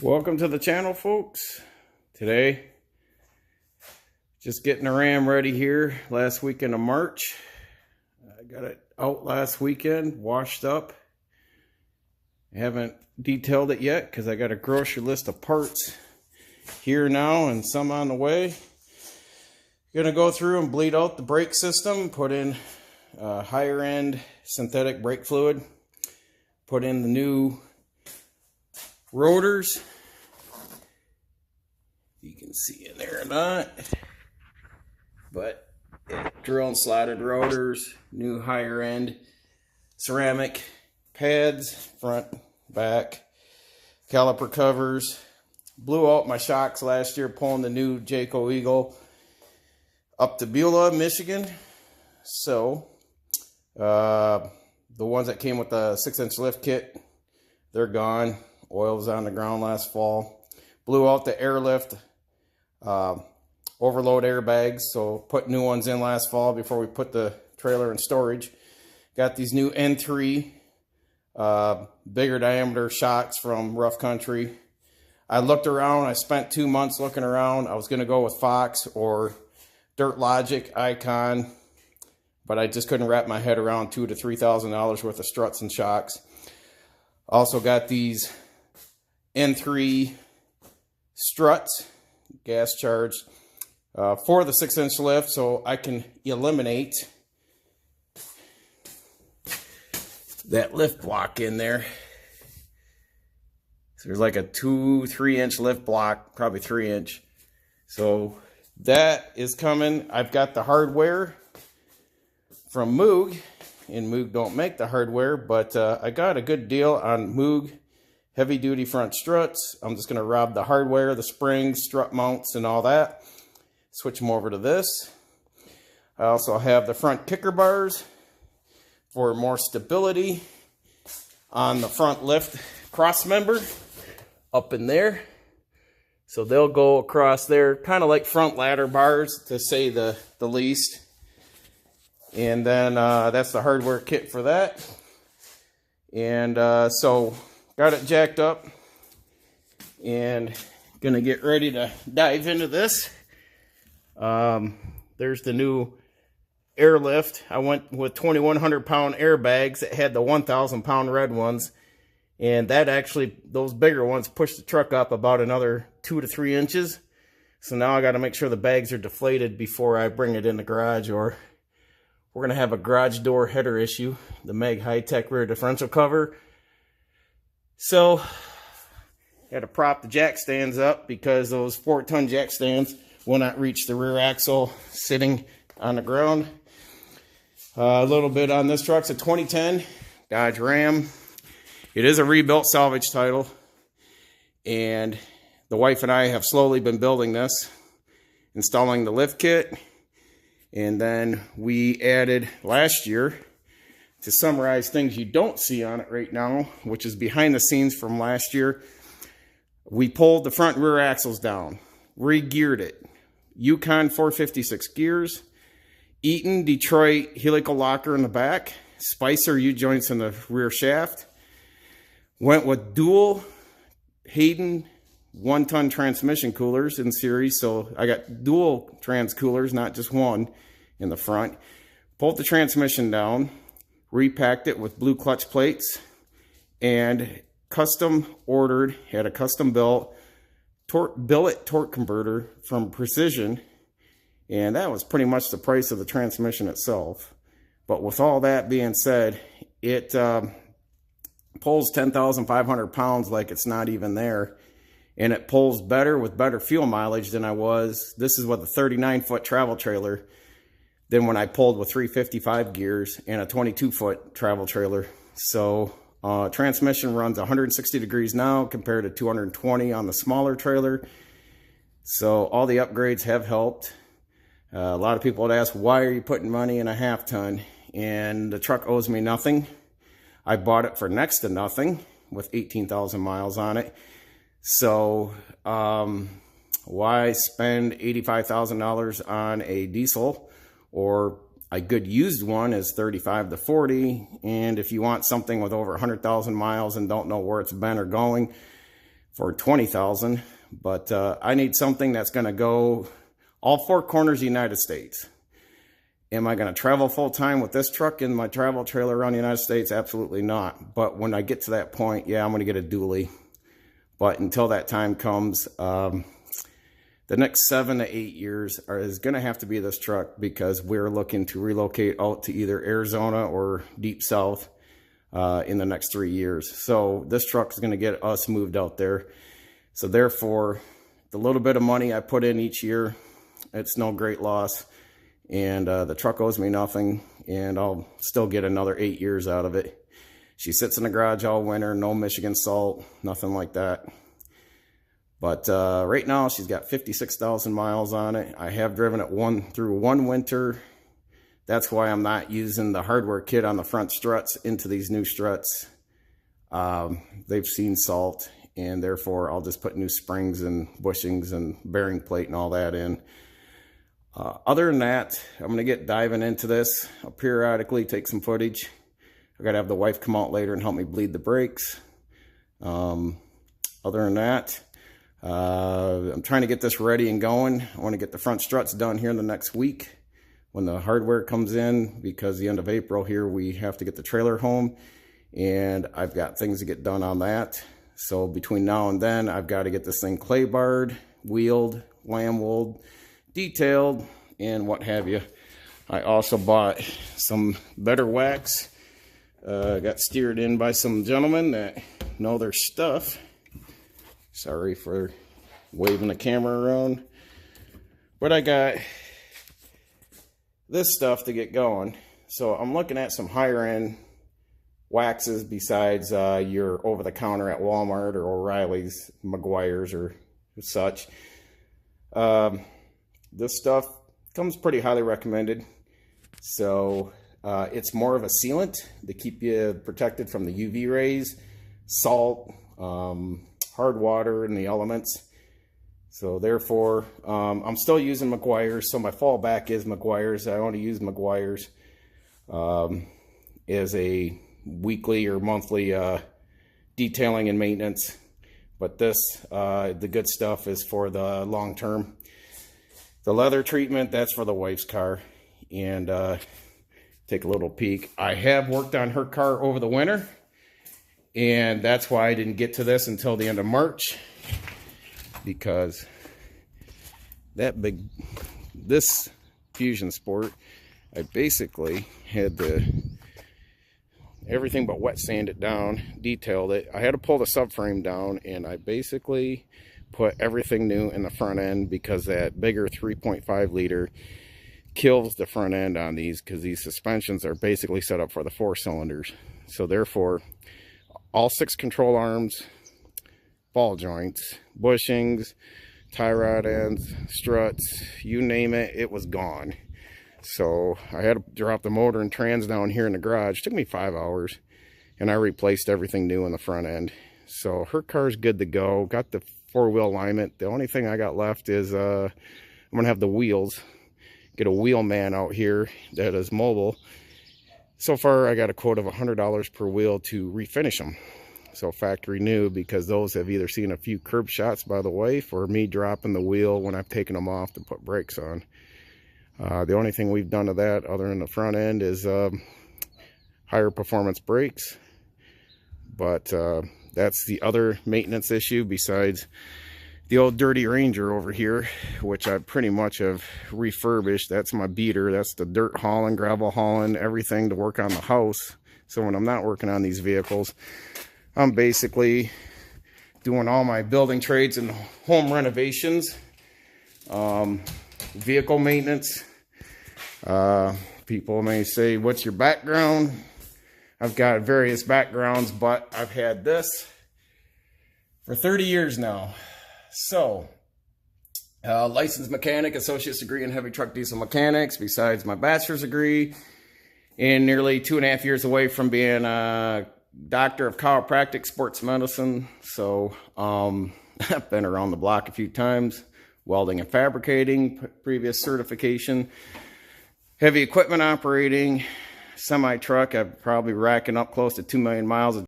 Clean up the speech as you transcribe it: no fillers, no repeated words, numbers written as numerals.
Welcome to the channel, folks. Today, just getting the Ram ready here. Last weekend of March. I got it out last weekend, washed up. I haven't detailed it yet because I got a grocery list of parts here now and some on the way. Gonna go through and bleed out the brake system, put in higher end synthetic brake fluid, put in the new rotors. You can see in there or not, but drill and slotted rotors, new higher end ceramic pads, front, back, caliper covers. Blew out my shocks last year pulling the new Jayco Eagle up to Beulah, Michigan. So the ones that came with the 6-inch lift kit, they're gone. Oil was on the ground last fall. Blew out the airlift overload airbags, so put new ones in last fall before we put the trailer in storage. Got these new N3 bigger diameter shocks from Rough Country. I looked around. I spent 2 months looking around. I was going to go with Fox or Dirt Logic Icon, but I just couldn't wrap my head around $2,000 to $3,000 worth of struts and shocks. Also got these N3 struts, gas charged, for the 6-inch lift, so I can eliminate that lift block in there. So there's like a 2-3 inch lift block, probably 3-inch. So that is coming. I've got the hardware from Moog, and Moog don't make the hardware, but I got a good deal on Moog heavy duty front struts. I'm just going to rob the hardware, the springs, strut mounts, and all that. Switch them over to this. I also have the front kicker bars for more stability on the front lift cross member up in there. So they'll go across there, kind of like front ladder bars to say the least. And then that's the hardware kit for that. And so got it jacked up and gonna get ready to dive into this. There's the new airlift. I went with 2,100 pound airbags that had the 1,000 pound red ones, and that actually, those bigger ones pushed the truck up about another 2 to 3 inches. So now I got to make sure the bags are deflated before I bring it in the garage, or we're gonna have a garage door header issue. The Meg high-tech rear differential cover. So had to prop the jack stands up because those 4-ton jack stands will not reach the rear axle sitting on the ground. A little bit on this truck. It's a 2010 Dodge Ram. It is a rebuilt salvage title, and the wife and I have slowly been building this, installing the lift kit, and then we added last year, to summarize things you don't see on it right now, which is behind the scenes from last year, we pulled the front and rear axles down, re-geared it. Yukon 456 gears, Eaton Detroit helical locker in the back, Spicer U-joints in the rear shaft. Went with dual Hayden 1-ton transmission coolers in series, so I got dual trans coolers, not just one in the front. Pulled the transmission down, repacked it with blue clutch plates, and custom ordered, had a custom built billet torque converter from Precision, and that was pretty much the price of the transmission itself. But with all that being said, it pulls 10,500 pounds like it's not even there, and it pulls better with better fuel mileage than I was. This is with a 39-foot travel trailer than when I pulled with 355 gears and a 22-foot travel trailer. So transmission runs 160 degrees now compared to 220 on the smaller trailer. So all the upgrades have helped. A lot of people would ask, why are you putting money in a half-ton? And the truck owes me nothing. I bought it for next to nothing with 18,000 miles on it. So why spend $85,000 on a diesel, or a good used one is 35 to 40, and if you want something with over 100,000 miles and don't know where it's been or going, for $20,000. But I need something that's going to go all four corners of the United States. Am I going to travel full time with this truck in my travel trailer around the United States? Absolutely not. But when I get to that point, yeah, I'm going to get a dually. But until that time comes, the next 7 to 8 years is going to have to be this truck, because we're looking to relocate out to either Arizona or deep south in the next 3 years. So this truck is going to get us moved out there. So therefore, the little bit of money I put in each year, it's no great loss. And the truck owes me nothing, and I'll still get another 8 years out of it. She sits in the garage all winter, no Michigan salt, nothing like that. But right now, she's got 56,000 miles on it. I have driven it through one winter. That's why I'm not using the hardware kit on the front struts into these new struts. They've seen salt, and therefore I'll just put new springs and bushings and bearing plate and all that in. Other than that, I'm going to get diving into this. I'll periodically take some footage. I've got to have the wife come out later and help me bleed the brakes. Other than that, I'm trying to get this ready and going. I want to get the front struts done here in the next week when the hardware comes in, because the end of April here, we have to get the trailer home, and I've got things to get done on that. So between now and then, I've got to get this thing clay barred, wheeled, lamb wooled, detailed, and what have you. I also bought some better wax. Got steered in by some gentlemen that know their stuff. Sorry for waving the camera around. But I got this stuff to get going. So I'm looking at some higher end waxes besides your over-the-counter at Walmart or O'Reilly's, Meguiar's, or such. This stuff comes pretty highly recommended. So it's more of a sealant to keep you protected from the UV rays, salt, hard water, and the elements. So therefore, I'm still using Meguiar's. So my fallback is Meguiar's. I only use Meguiar's as a weekly or monthly detailing and maintenance. But this, the good stuff, is for the long term. The leather treatment, that's for the wife's car. And take a little peek. I have worked on her car over the winter, and that's why I didn't get to this until the end of March, because this Fusion Sport, I basically had everything but wet sand it down, detailed it. I had to pull the subframe down, and I basically put everything new in the front end, because that bigger 3.5 liter kills the front end on these, because these suspensions are basically set up for the 4 cylinders. So therefore, all 6 control arms, ball joints, bushings, tie rod ends, struts, you name it, it was gone. So I had to drop the motor and trans down here in the garage. It took me 5 hours, and I replaced everything new in the front end. So her car's good to go. Got the 4-wheel alignment. The only thing I got left is I'm gonna have the wheels. Get a wheel man out here that is mobile. So far, I got a quote of $100 per wheel to refinish them. So factory new, because those have either seen a few curb shots by the wife or me dropping the wheel when I've taken them off to put brakes on. The only thing we've done to that, other than the front end, is higher performance brakes. But that's the other maintenance issue besides the old dirty Ranger over here, which I pretty much have refurbished. That's my beater. That's the dirt hauling, gravel hauling, everything to work on the house. So when I'm not working on these vehicles, I'm basically doing all my building trades and home renovations, vehicle maintenance. People may say, what's your background? I've got various backgrounds, but I've had this for 30 years now. So, licensed mechanic, associate's degree in heavy truck diesel mechanics, besides my bachelor's degree, and nearly 2.5 years away from being a doctor of chiropractic sports medicine. So, I've been around the block a few times, welding and fabricating, previous certification, heavy equipment operating, semi-truck. I'm probably racking up close to 2 million miles